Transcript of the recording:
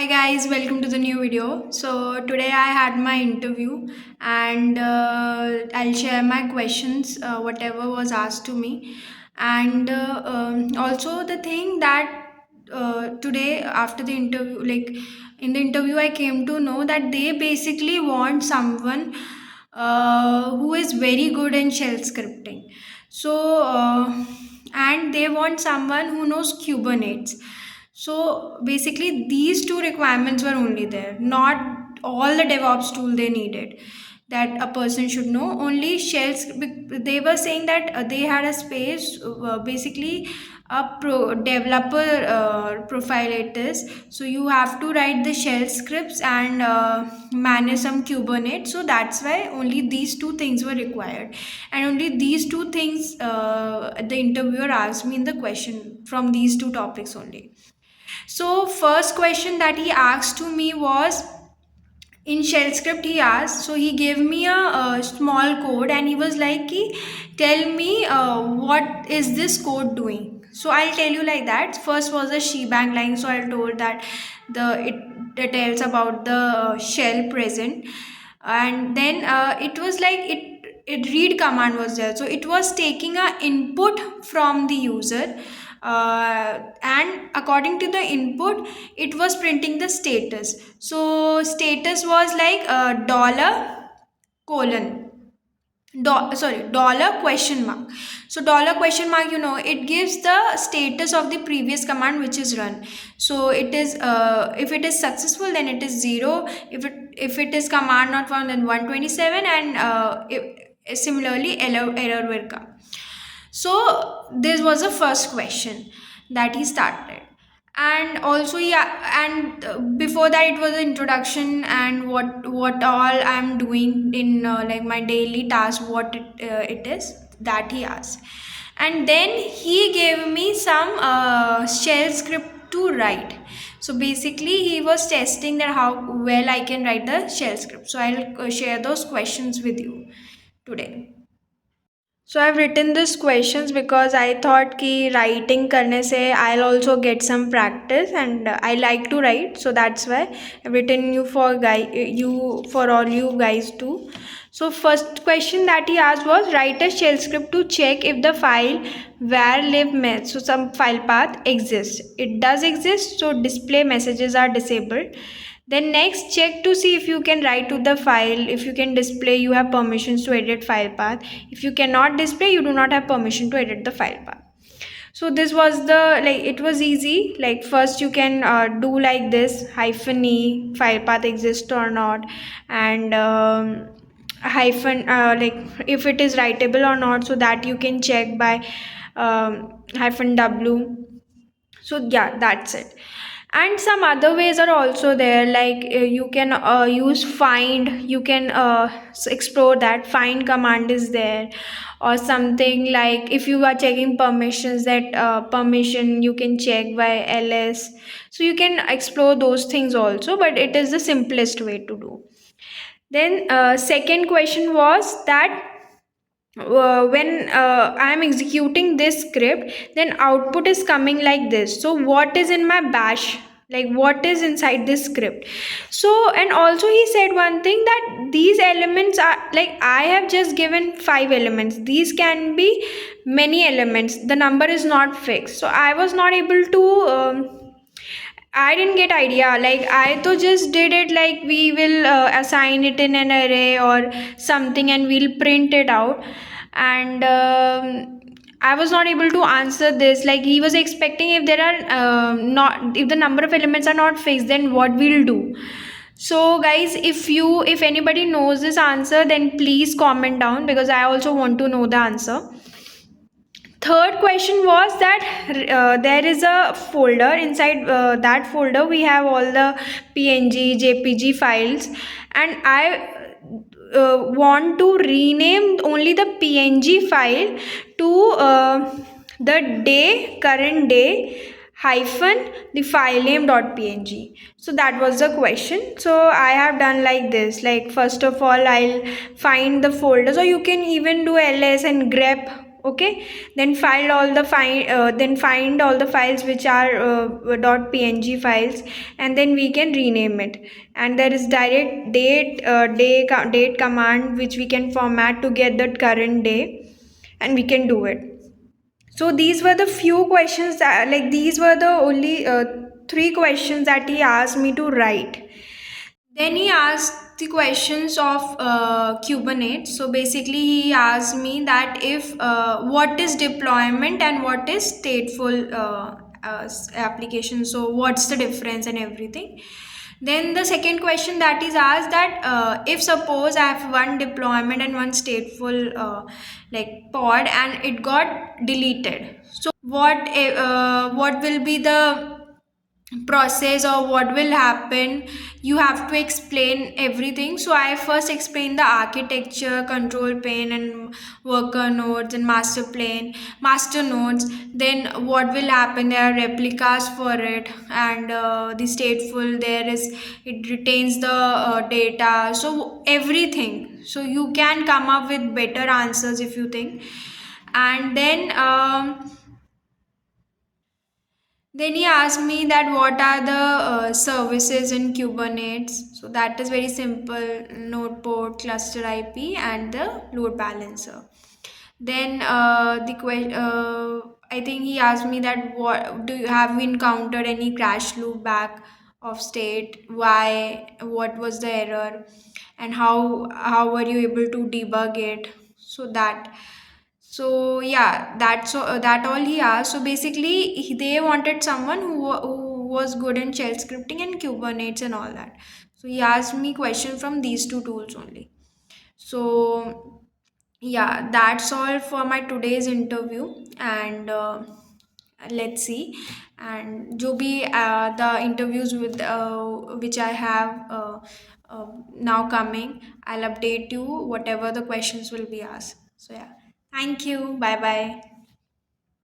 Hi guys, welcome to the new video. So today I had my interview and I'll share my questions, whatever was asked to me. And also the thing that today after the interview, like in the interview, I came to know that they basically want someone who is very good in shell scripting. So, and they want someone who knows Kubernetes. So basically, these two requirements were only there, not all the DevOps tool they needed that a person should know. Only shells, they were saying that they had a space, basically a developer profile it is. So you have to write the shell scripts and manage some Kubernetes. So that's why only these two things were required, and only these two things the interviewer asked me in the question from these two topics only. So first question that he asked to me was in shell script. He asked, so he gave me a small code and he was like, tell me what is this code doing. So I'll tell you like that. First was a shebang line, so I told that it tells about the shell present, and then it was like it read command was there, so it was taking a input from the user, and according to the input it was printing the status. So status was like dollar colon dollar question mark. So dollar question mark, it gives the status of the previous command which is run. So it is if it is successful then it is 0, if it is command not found then 127, and similarly error will come. So this was the first question that he started. And also, yeah, and before that it was an introduction and what all I'm doing in like my daily task, what it is that he asked. And then he gave me some shell script to write. So basically he was testing that how well I can write the shell script. So I'll share those questions with you today. So I've written these questions because I thought कि writing करने से I'll also get some practice, and I like to write, so that's why I've written for all you guys too. So first question that he asked was, write a shell script to check if the file var live mess, so some file path exists. It does exist, so display messages are disabled. Then next, check to see if you can write to the file. If you can display, you have permissions to edit file path. If you cannot display, you do not have permission to edit the file path. So this was it was easy. Like first you can do like this, -e file path exists or not, and hyphen if it is writable or not, so that you can check by -w. So yeah, that's it. And some other ways are also there, like you can use find. You can explore that find command is there, or something like if you are checking permissions, that permission you can check by ls. So you can explore those things also, but it is the simplest way to do. Then second question was that when I am executing this script, then output is coming like this. So what is in my bash, like what is inside this script? So, and also he said one thing, that these elements are like, I have just given 5 elements, these can be many elements, the number is not fixed. So I was not able to I didn't get idea. Like I to just did it like we will assign it in an array or something and we'll print it out. And I was not able to answer this. Like he was expecting if there are not, if the number of elements are not fixed, then what we'll do. So guys, if anybody knows this answer, then please comment down, because I also want to know the answer. Third question was that there is a folder. Inside that folder we have all the png jpg files, and I want to rename only the png file to the day current day hyphen the file name.png. So that was the question. So I have done like this, like first of all I'll find the folders, or you can even do ls and grep Okay, then find all the files which are .png files, and then we can rename it. And there is direct date command which we can format to get the current day, and we can do it. So these were the few questions that, like, these were the only three questions that he asked me to write. Then he asked the questions of Kubernetes. So basically, he asked me that if what is deployment and what is stateful application. So what's the difference and everything. Then the second question that is asked, that if suppose I have one deployment and one stateful like pod, and it got deleted. So what will be the process, or what will happen? You have to explain everything. So I first explained the architecture, control plane, and worker nodes, and master nodes. Then what will happen, there are replicas for it, and the stateful, there is, it retains the data, so everything. So you can come up with better answers if you think. And then he asked me that what are the services in Kubernetes. So that is very simple: node port, cluster IP, and the load balancer. Then I think he asked me that what do you have you encountered any crash loop back of state? Why? What was the error? And how were you able to debug it? So that. So yeah, that all he asked. So basically, they wanted someone who was good in shell scripting and Kubernetes and all that. So he asked me question from these two tools only. So yeah, that's all for my today's interview. And let's see. And जो भी the interviews with which I have now coming, I'll update you whatever the questions will be asked. So yeah, thank you. Bye bye.